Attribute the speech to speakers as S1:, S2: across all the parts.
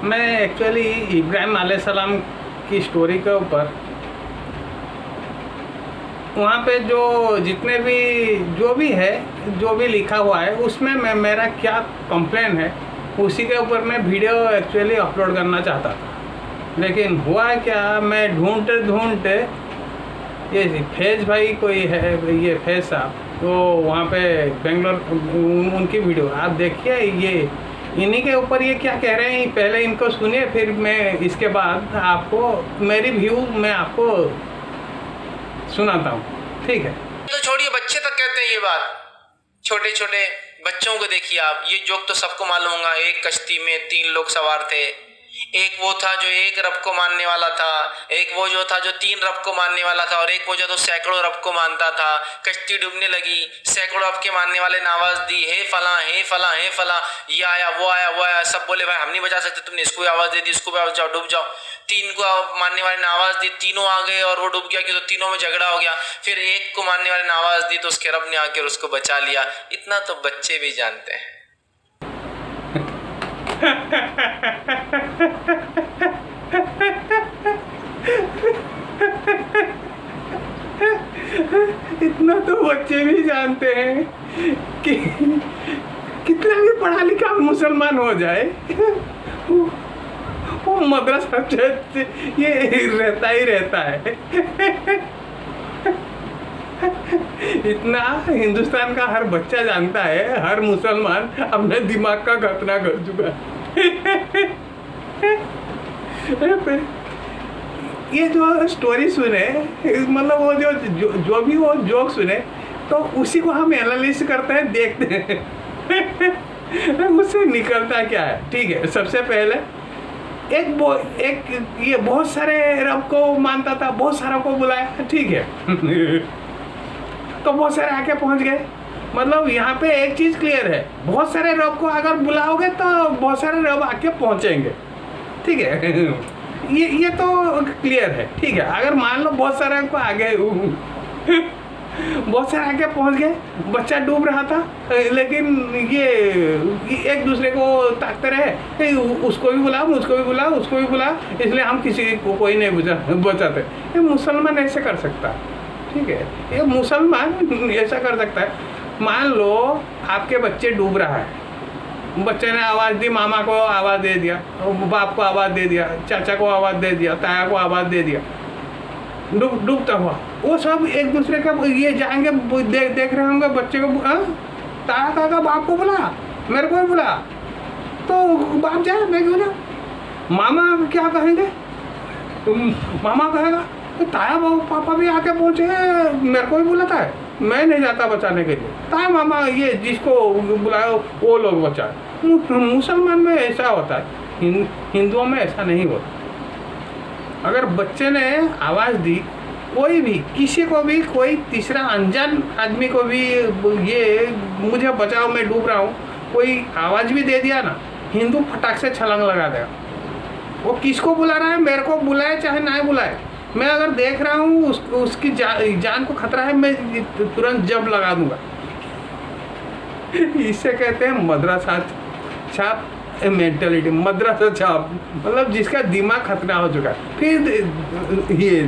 S1: मैं एक्चुअली इब्राहिम अलैहिस्सलाम की स्टोरी के ऊपर वहाँ पे जो जितने भी जो भी लिखा हुआ है उसमें मैं मेरा क्या कंप्लेन है उसी के ऊपर मैं वीडियो एक्चुअली अपलोड करना चाहता था। लेकिन हुआ क्या, मैं ढूंढते ये फैज़ भाई कोई है, ये फैज़ साहब, तो वहाँ पे बेंगलोर उनकी वीडियो आप देखिए, ये इन्हीं के ऊपर ये क्या कह रहे हैं, पहले इनको सुनिए, फिर मैं इसके बाद आपको मेरी व्यू मैं आपको सुनाता हूँ, ठीक है।
S2: तो छोड़िए, बच्चे तक कहते हैं ये बात। छोटे छोटे बच्चों को देखिए आप, ये जोक तो सबको मालूम होगा। एक कश्ती में 3 लोग सवार थे। एक वो था जो 1 रब को मानने वाला था, एक वो जो था जो 3 रब को मानने वाला था, और एक वो जो तो सैकड़ों रब को मानता था। कश्ती डूबने लगी, सैकड़ों रब के मानने वाले ने आवाज दी, हे फला हे फला हे फला, ये आया वो आया वो आया। सब बोले भाई हम नहीं बचा सकते, तुमने इसको भी आवाज दे दी, इसको भी आवाज, जाओ डूब जाओ। 3 को मानने वाले ने आवाज दी, तीनों आ गए और वो डूब गया, कि तो तीनों में झगड़ा हो गया। फिर 1 को मानने वाले ने आवाज दी तो उसके रब ने आकर उसको बचा लिया। इतना तो बच्चे भी जानते हैं।
S1: इतना तो बच्चे भी जानते हैं कि कितना भी पढ़ा लिखा मुसलमान हो जाए वो मदरसा ये रहता ही रहता है। इतना हिंदुस्तान का हर बच्चा जानता है, हर मुसलमान अपने दिमाग का खतना कर चुका है। ये जो स्टोरी सुने, मतलब वो जो भी वो जोक सुने, तो उसी को हम एनालिसिस करते हैं, देखते हैं उससे निकलता क्या है। ठीक है, सबसे पहले एक ये बहुत सारे रब को मानता था, बहुत सारों को बुलाया, ठीक है। तो बहुत सारे आके पहुंच गए। मतलब यहाँ पे एक चीज़ क्लियर है, बहुत सारे रब को अगर बुलाओगे तो बहुत सारे रब आके पहुँचेंगे, ठीक है। ये तो क्लियर है, ठीक है। अगर मान लो बहुत सारे को आ गए, बहुत सारे आके पहुँच गए, बच्चा डूब रहा था, लेकिन ये एक दूसरे को ताकते रहे, उसको भी बुला, मुझको भी बुला, उसको भी बुला, इसलिए हम किसी को कोई नहीं बचाते। ये मुसलमान ऐसे कर सकता है, ठीक है। ये मुसलमान ऐसा कर सकता है। मान लो आपके बच्चे डूब रहा है, बच्चे ने आवाज़ दी, मामा को आवाज़ दे दिया, बाप को आवाज़ दे दिया, चाचा को आवाज़ दे दिया, ताया को आवाज़ दे दिया, डूबता हुआ। वो सब एक दूसरे का ये जाएंगे, देख रहे होंगे बच्चे को, ताया काका बाप को बुला, मेरे को भी बुला, तो बाप जाए, मैं क्यों ना। मामा क्या कहेंगे, मामा कहेगा तो ताया पापा भी आके पहुँचे, मेरे को भी बुलाता है, मैं नहीं जाता बचाने के लिए। ताया मामा ये जिसको बुलाओ वो लोग बचाए। मुसलमान में ऐसा होता है, हिंदुओं में ऐसा नहीं होता। अगर बच्चे ने आवाज़ दी, कोई भी किसी को भी, कोई तीसरा अनजान आदमी को भी, ये मुझे बचाओ मैं डूब रहा हूँ, कोई आवाज़ भी दे दिया ना, हिंदू फटाक से छलांग लगा देगा। वो किसको बुला रहा है, मेरे को बुलाए चाहे ना बुलाए, मैं अगर देख रहा हूँ उसकी जान को खतरा है, मैं तुरंत जब लगा दूंगा। इससे कहते हैं मदरसा छाप मेंटेलिटी, मदरसा छाप, मतलब जिसका दिमाग खतरा हो चुका है। फिर ये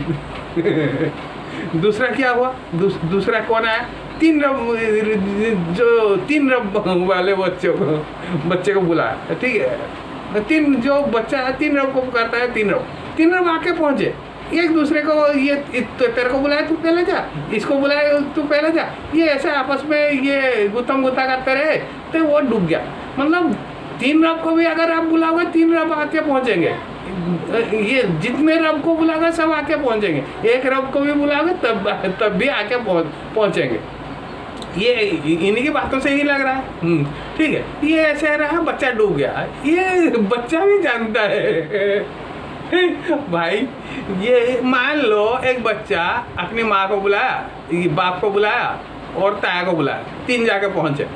S1: दूसरा क्या हुआ, दूसरा कौन आया, 3 रब, जो 3 रब वाले बच्चे को बुलाया, ठीक है। 3 जो बच्चा है 3 रब को पुकारता है, 3 रब आके पहुंचे, एक दूसरे को, ये तेरे को बुलाया तू पहले जा, इसको बुलाया तू पहले जा, ये ऐसे आपस में ये गुत्थम गुत्था करते रहे, तो वो डूब गया। मतलब 3 रब को भी अगर आप बुलाओगे, 3 रब आके पहुंचेंगे। ये जितने रब को बुलाओगे सब आके पहुंचेंगे, एक रब को भी बुलाओगे तब भी आके पहुंचेंगे। ये इन्हीं की बातों से ही लग रहा है, ठीक है। ये ऐसे रहा, बच्चा डूब गया, ये बच्चा भी जानता है। भाई ये मान लो एक बच्चा अपनी माँ को बुलाया, बाप को बुलाया और ताया को बुलाया, 3 जाके पहुँचे,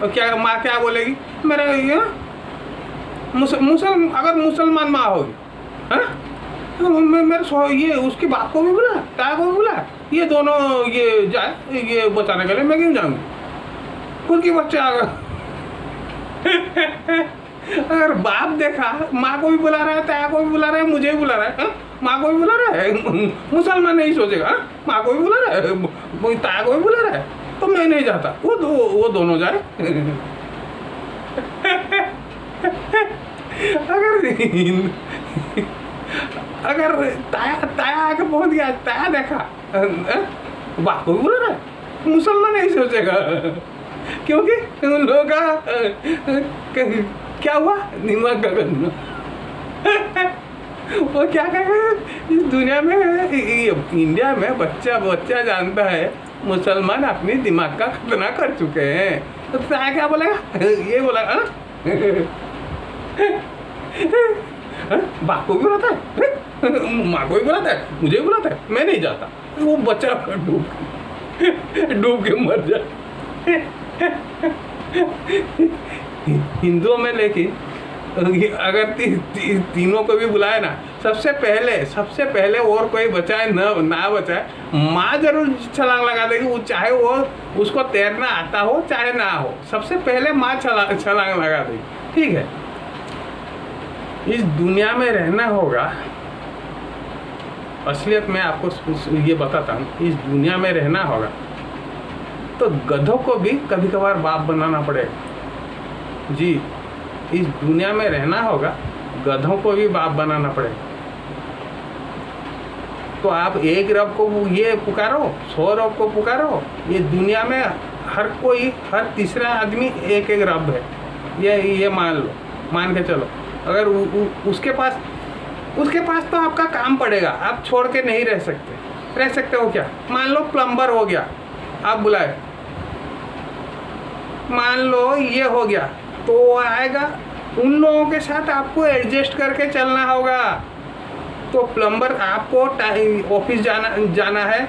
S1: और क्या माँ क्या बोलेगी, मेरा ये अगर मुसलमान माँ होगी, मेरे ये उसके बाप को भी बुला, ताया को भी बुला, ये दोनों ये जाए ये बचाने के लिए, मैं क्यों जाऊँगी, खुद की बच्चा आ गया। अगर बाप देखा माँ को भी बुला रहा है, ताया को भी बुला रहा है, मुझे भी बुला रहा है, हाँ? माँ को भी बुला रहा है, मुसलमान नहीं सोचेगा, हाँ? माँ को भी बुला रहा है, ताया को भी बुला रहा है, तो मैं नहीं जाता, वो दोनों जाए। अगर ताया आके पहुंच गया, ताया देखा बाप को भी बुला रहा है, मुसलमान नहीं सोचेगा, क्योंकि उन लोगों का क्या हुआ, दिमाग का गंदा। वो क्या कहेगा इस दुनिया में, इंडिया में बच्चा जानता है मुसलमान अपने दिमाग का खतना कर चुके हैं, तो क्या बोलेगा, ये बोला बाप को भी बुलाता है, माँ को भी बुलाता है, मुझे भी बुलाता है, मैं नहीं जाता, वो बच्चा डूब के मर जाए। हिंदुओं में लेकिन अगर तीनों को भी बुलाए ना, सबसे पहले और कोई बचाए ना बचाए, माँ जरूर छलांग लगा देगी, वो चाहे वो उसको तैरना आता हो चाहे ना हो, सबसे पहले माँ छलांग लगा देगी। ठीक है, इस दुनिया में रहना होगा, असलियत में आपको ये बताता हूँ, इस दुनिया में रहना होगा तो गधों को भी कभी कभार बाप बनाना पड़ेगा। जी, इस दुनिया में रहना होगा, गधों को भी बाप बनाना पड़ेगा। तो आप एक रब को ये पुकारो, 100 रब को पुकारो, ये दुनिया में हर तीसरा आदमी एक रब है, ये मान के चलो। अगर उसके पास तो आपका काम पड़ेगा, आप छोड़ के नहीं रह सकते हो क्या। मान लो प्लम्बर हो गया, आप बुलाए, मान लो ये हो गया, तो वो आएगा, उन लोगों के साथ आपको एडजस्ट करके चलना होगा। तो प्लम्बर आपको ऑफिस जाना है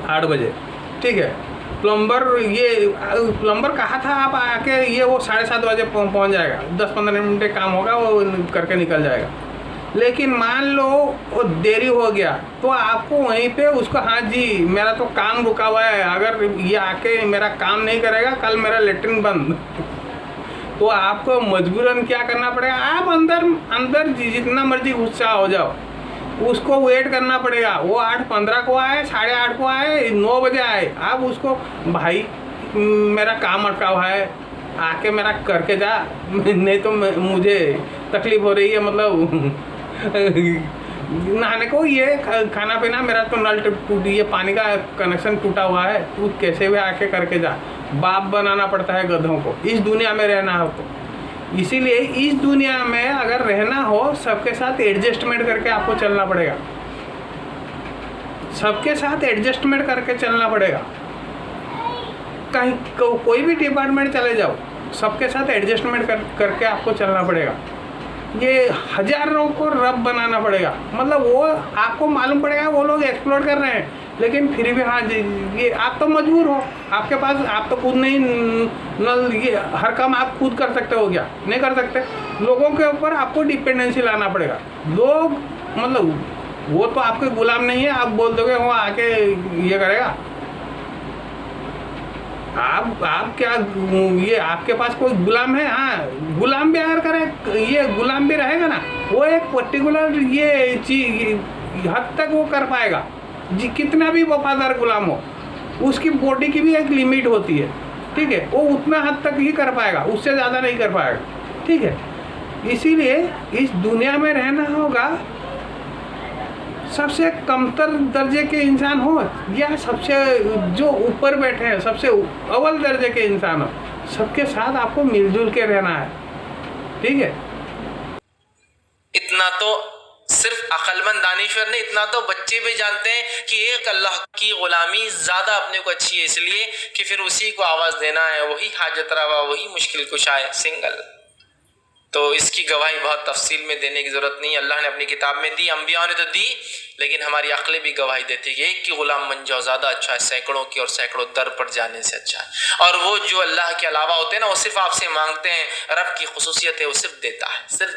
S1: 8 बजे, ठीक है, प्लम्बर कहा था आप आके, ये वो 7:30 बजे पहुंच जाएगा, 10-15 मिनट काम होगा, वो करके निकल जाएगा। लेकिन मान लो वो देरी हो गया, तो आपको वहीं पे उसको, हाँ जी मेरा तो काम रुका हुआ है, अगर ये आके मेरा काम नहीं करेगा, कल मेरा लेटरिन बंद, तो आपको मजबूरन क्या करना पड़ेगा, आप अंदर जितना मर्जी गुस्सा हो जाओ, उसको वेट करना पड़ेगा। वो 8:15 को आए, 8:30 को आए, 9 बजे आए, आप उसको, भाई मेरा काम अटका हुआ है, आके मेरा करके जा, नहीं तो मुझे तकलीफ हो रही है, मतलब नहाने को, ये खाना पीना, मेरा तो नल टूट, ये पानी का कनेक्शन टूटा हुआ है, तू कैसे भी आके करके जा। बाप बनाना पड़ता है गधों को, इस दुनिया में रहना हो तो। इसीलिए इस दुनिया में अगर रहना हो, सबके साथ एडजस्टमेंट करके आपको चलना पड़ेगा, सबके साथ एडजस्टमेंट करके चलना पड़ेगा। कहीं कोई भी डिपार्टमेंट चले जाओ, सबके साथ एडजस्टमेंट करके आपको चलना पड़ेगा। ये हजारों को रब बनाना पड़ेगा, मतलब वो आपको मालूम पड़ेगा वो लोग एक्सप्लोर कर रहे हैं, लेकिन फिर भी हाँ जी, ये आप तो मजबूर हो, आपके पास, आप तो खुद नहीं नल, ये हर काम आप खुद कर सकते हो क्या, नहीं कर सकते। लोगों के ऊपर आपको डिपेंडेंसी लाना पड़ेगा। लोग मतलब वो तो आपके गुलाम नहीं है, आप बोल दोगे वो आके ये करेगा। आप क्या, ये आपके पास कोई गुलाम है, हाँ गुलाम भी अगर करे, ये गुलाम भी रहेगा ना, वो एक पर्टिकुलर ये चीज हद तक वो कर पाएगा जी, कितना भी वफादार गुलाम हो, उसकी बॉडी की भी एक लिमिट होती है, ठीक है, वो उतना हद तक ही कर पाएगा, उससे ज़्यादा नहीं कर पाएगा, ठीक है। इसीलिए इस दुनिया में रहना होगा, सबसे कमतर दर्जे के इंसान हो या सबसे जो ऊपर बैठे हैं, सबसे अव्वल दर्जे के इंसान हो, सबके साथ आपको मिलजुल के रहना है, ठीक है।
S2: इतना तो सिर्फ अक्लमंद दानिश्वर नहीं, इतना तो बच्चे भी जानते हैं कि एक अल्लाह की गुलामी ज़्यादा अपने को अच्छी है, इसलिए कि फिर उसी को आवाज़ देना है, वही हाजत रवा, वही मुश्किल कुशा है, सिंगल। तो इसकी गवाही बहुत तफसील में देने की ज़रूरत नहीं, अल्लाह ने अपनी किताब में दी, अंबिया ने तो दी, लेकिन हमारी अक्लें भी गवाही देती है कि एक की गुलाम बन जाओ ज़्यादा अच्छा है, सैकड़ों की और सैकड़ों दर पर जाने से अच्छा है। और वो जो अल्लाह के अलावा होते हैं ना, वो सिर्फ आपसे मांगते हैं, रब की खुसूसियत है, वो सिर्फ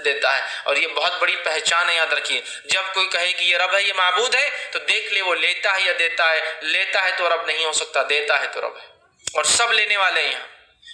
S2: देता है। और ये बहुत बड़ी पहचान है, याद रखिए। जब कोई कहे कि ये रब है, ये माबूद है, तो देख ले वो लेता है या देता है। लेता है तो रब नहीं हो सकता, देता है तो रब है, और सब लेने वाले हैं यहाँ,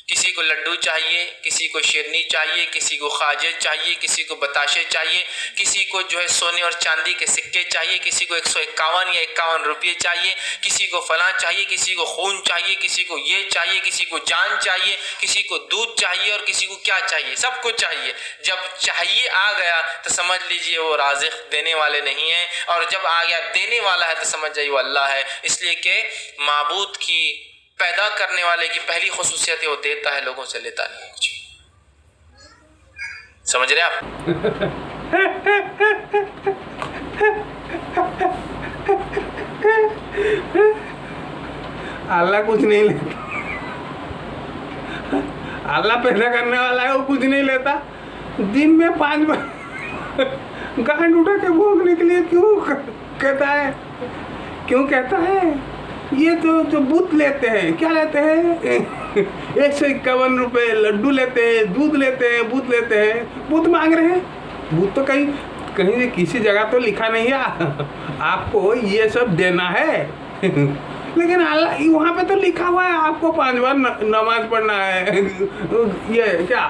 S2: किसी को लड्डू चाहिए, किसी को शेरनी चाहिए, किसी को खाजे चाहिए, किसी को बताशे चाहिए, किसी को जो है सोने और चांदी के सिक्के चाहिए, किसी को 151 या 51 रुपये चाहिए, किसी को फलां चाहिए, किसी को खून चाहिए, किसी को ये चाहिए, किसी को जान चाहिए, किसी को दूध चाहिए और किसी को क्या चाहिए, सब कुछ चाहिए। जब चाहिए आ गया तो समझ लीजिए वो राज़िक़ देने वाले नहीं है, और जब आ गया देने वाला है तो समझ जाइए वो अल्लाह है। इसलिए कि माबूद की पैदा करने वाले की पहली खुसूसियत है वो देता है, लोगों से लेता नहीं कुछ। समझ रहे आप?
S1: अल्लाह कुछ नहीं लेता, अल्लाह पैदा करने वाला है, वो कुछ नहीं लेता। दिन में 5 बार गांड उठा के भोगने के लिए क्यों कहता है? क्यों कहता है? ये तो जो बूथ लेते हैं, क्या लेते हैं? 151 रुपये लड्डू लेते हैं, दूध लेते हैं, बूथ लेते हैं, बूथ मांग रहे हैं। बूथ तो कहीं किसी जगह तो लिखा नहीं है आपको ये सब देना है। लेकिन अल्लाह वहाँ पे तो लिखा हुआ है आपको 5 बार नमाज पढ़ना है, ये क्या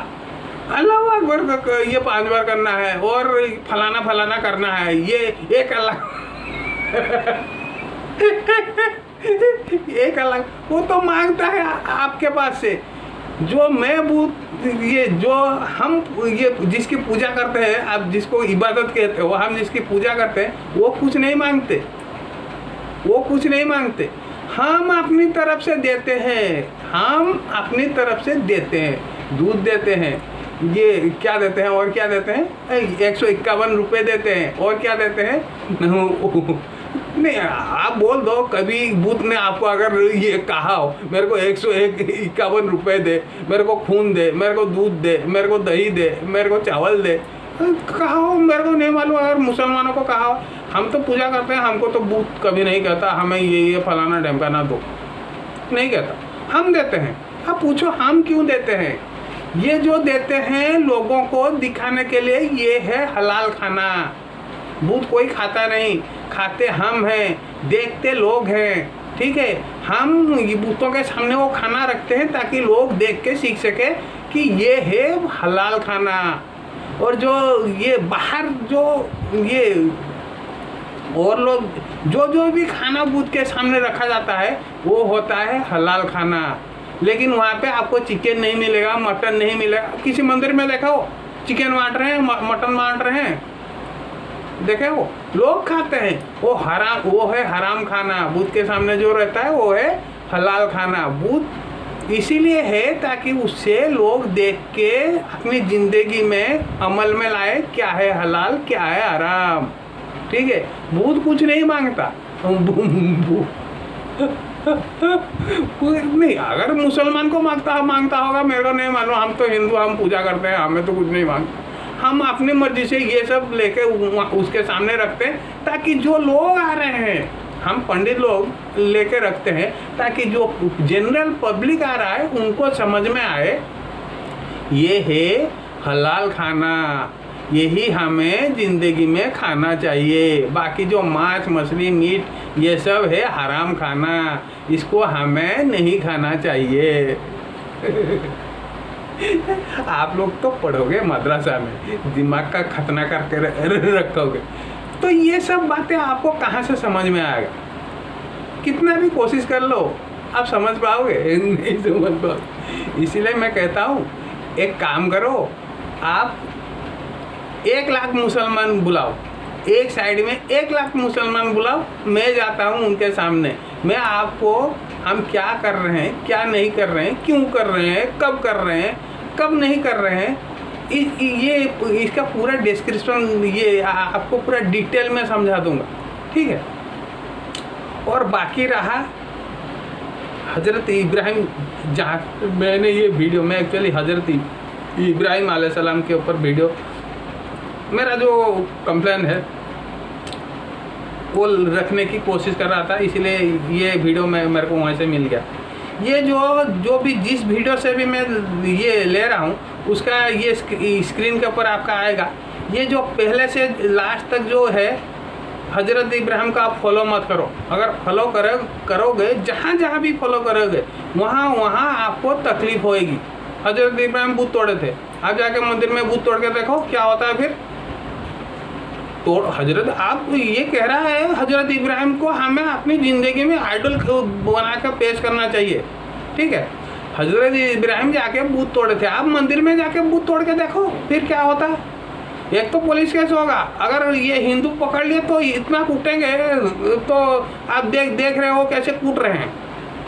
S1: अल्लाह अकबर ये 5 बार करना है और फलाना फलाना करना है, ये एक अल्लाह एक अलग वो तो मांगता है आपके पास से। जो मैं बूथ ये जो हम ये जिसकी पूजा करते हैं, आप जिसको इबादत कहते हो, हम जिसकी पूजा करते हैं, वो कुछ नहीं मांगते, वो कुछ नहीं मांगते। हम अपनी तरफ से देते हैं, हम अपनी तरफ से देते हैं, दूध देते हैं, ये क्या देते हैं और क्या देते हैं? 151 रुपये देते हैं और क्या देते हैं? नहीं, आप बोल दो कभी बूथ ने आपको अगर ये कहा हो मेरे को 151 रुपये दे, मेरे को खून दे, मेरे को दूध दे, मेरे को दही दे, मेरे को चावल दे, कहा हो, मेरे को नहीं मालूम। अगर मुसलमानों को कहा हो, हम तो पूजा करते हैं, हमको तो बूथ कभी नहीं कहता हमें ये फलाना ढमकाना दो, नहीं कहता, हम देते हैं। आप पूछो हम क्यों देते हैं? ये जो देते हैं लोगों को दिखाने के लिए, ये है हलाल खाना। बूथ कोई खाता नहीं, खाते हम हैं, देखते लोग हैं, ठीक है। हम ये बूथों के सामने वो खाना रखते हैं ताकि लोग देख के सीख सके कि ये है हलाल खाना। और जो ये बाहर जो ये और लोग जो भी खाना बूथ के सामने रखा जाता है वो होता है हलाल खाना। लेकिन वहाँ पे आपको चिकन नहीं मिलेगा, मटन नहीं मिलेगा। किसी मंदिर में देखा हो चिकन बांट रहे हैं, मटन बांट रहे हैं, देखे हो? लोग खाते हैं, वो हराम, वो है हराम खाना। बूथ के सामने जो रहता है वो है हलाल खाना। बूथ इसीलिए है ताकि उससे लोग देख के अपनी ज़िंदगी में अमल में लाए क्या है हलाल, क्या है हराम, ठीक है। बूथ कुछ नहीं मांगता। नहीं, अगर मुसलमान को मांगता होगा, मेरे को नहीं मालूम, हम तो हिंदू, हम पूजा करते हैं, हमें तो कुछ नहीं मांगते। हम अपनी मर्जी से ये सब लेके उसके सामने रखते हैं ताकि जो लोग आ रहे हैं, हम पंडित लोग लेके रखते हैं ताकि जो जनरल पब्लिक आ रहा है उनको समझ में आए ये है हलाल खाना, यही हमें ज़िंदगी में खाना चाहिए। बाकी जो मांस मछली मीट ये सब है हराम खाना, इसको हमें नहीं खाना चाहिए। आप लोग तो पढ़ोगे मदरसा में, दिमाग का खतना करके रखोगे, तो ये सब बातें आपको कहाँ से समझ में आएगा? कितना भी कोशिश कर लो आप समझ पाओगे? नहीं समझ पाओगे। इसीलिए मैं कहता हूँ एक काम करो, आप 1 लाख मुसलमान बुलाओ, एक साइड में 1 लाख मुसलमान बुलाओ, मैं जाता हूँ उनके सामने, मैं आपको हम क्या कर रहे हैं, क्या नहीं कर रहे हैं, क्यों कर रहे हैं, कब कर रहे हैं, कब नहीं कर रहे हैं, ये इसका पूरा डिस्क्रिप्शन ये आपको पूरा डिटेल में समझा दूंगा, ठीक है। और बाकी रहा हज़रत इब्राहिम, जहाँ मैंने ये वीडियो में एक्चुअली हज़रत इब्राहिम अलैहिस्सलाम के ऊपर वीडियो, मेरा जो कंप्लेन है वो रखने की कोशिश कर रहा था, इसलिए ये वीडियो में मेरे को वहीं से मिल गया। ये जो भी जिस वीडियो से भी मैं ये ले रहा हूँ उसका ये स्क्रीन के ऊपर आपका आएगा। ये जो पहले से लास्ट तक जो है हजरत इब्राहिम का आप फॉलो मत करो। अगर फॉलो करोगे, जहाँ जहाँ भी फॉलो करोगे वहाँ वहाँ आपको तकलीफ होएगी। हजरत इब्राहिम बुत तोड़े थे, आप जाके मंदिर में बुत तोड़ के देखो क्या होता है फिर। तो हजरत, आप ये कह रहा है हजरत इब्राहिम को हमें अपनी ज़िंदगी में आइडल बना कर पेश करना चाहिए, ठीक है। हजरत इब्राहिम जाके बुत तोड़े थे, आप मंदिर में जाके बुत तोड़ के देखो फिर क्या होता है। एक तो पुलिस केस होगा, अगर ये हिंदू पकड़ लिए तो इतना कूटेंगे, तो आप देख रहे हो कैसे कूट रहे हैं,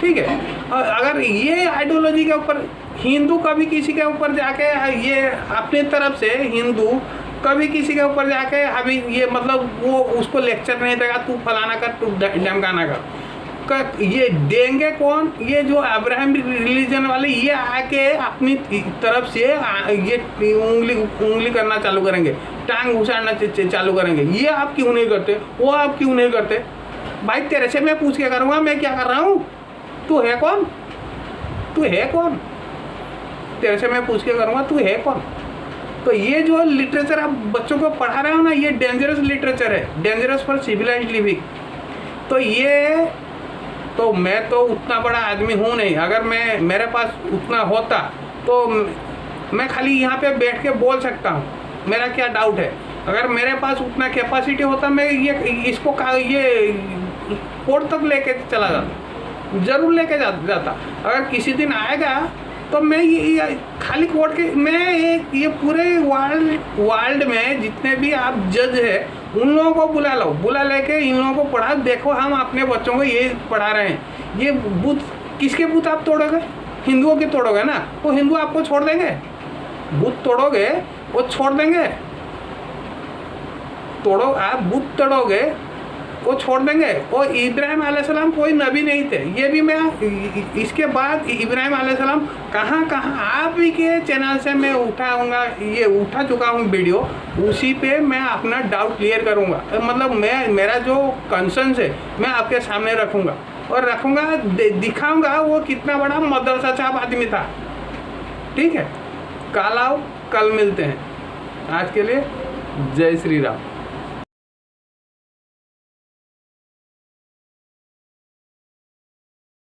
S1: ठीक है। और अगर ये आइडियोलॉजी के ऊपर हिंदू कभी किसी के ऊपर जाके, ये अपनी तरफ से हिंदू कभी किसी के ऊपर जाके अभी ये मतलब वो उसको लेक्चर नहीं देगा, तू फलाना कर, तू डमकाना कर, ये देंगे कौन? ये जो अब्राहम रिलीजन वाले ये आके अपनी तरफ से ये उंगली करना चालू करेंगे, टांग घुसाना चालू करेंगे। ये आप क्यों नहीं करते, वो आप क्यों नहीं करते? भाई तेरे से मैं पूछ के करूँगा, मैं क्या कर रहा हूँ? तू है कौन? तू है कौन? तेरे से मैं पूछ के करूँगा तू है कौन? तो ये जो लिटरेचर आप बच्चों को पढ़ा रहे हो ना, ये डेंजरस लिटरेचर है, डेंजरस फॉर सिविलाइज्ड लिविंग। तो ये तो मैं तो उतना बड़ा आदमी हूँ नहीं, अगर मेरे पास उतना होता तो मैं खाली यहाँ पे बैठ के बोल सकता हूँ, मेरा क्या डाउट है। अगर मेरे पास उतना कैपेसिटी होता मैं इसको ये कोर्ट तक लेके चला जाता, ज़रूर लेके जाता। अगर किसी दिन आएगा तो मैं ये खाली कोर्ट के, मैं ये पूरे वर्ल्ड में जितने भी आप जज है उन लोगों को बुला लेके इन लोगों को पढ़ा, देखो हम अपने बच्चों को ये पढ़ा रहे हैं। ये बुत किसके बुत आप तोड़ोगे? हिंदुओं के तोड़ोगे ना, वो हिंदू आपको छोड़ देंगे? बुत तोड़ोगे वो छोड़ देंगे? आप बुत तोड़ोगे वो छोड़ देंगे। और इब्राहिम अलैहिस्सलाम कोई नबी नहीं थे, ये भी मैं इसके बाद इब्राहिम अलैहिस्सलाम कहाँ आप ही के चैनल से मैं उठाऊंगा, ये उठा चुका हूँ वीडियो, उसी पे मैं अपना डाउट क्लियर करूँगा। मतलब मेरा जो कंसर्न है मैं आपके सामने रखूँगा और दिखाऊँगा वो कितना बड़ा मदरसा छाप आदमी था, ठीक है। कल आओ, कल मिलते हैं। आज के लिए जय श्री राम।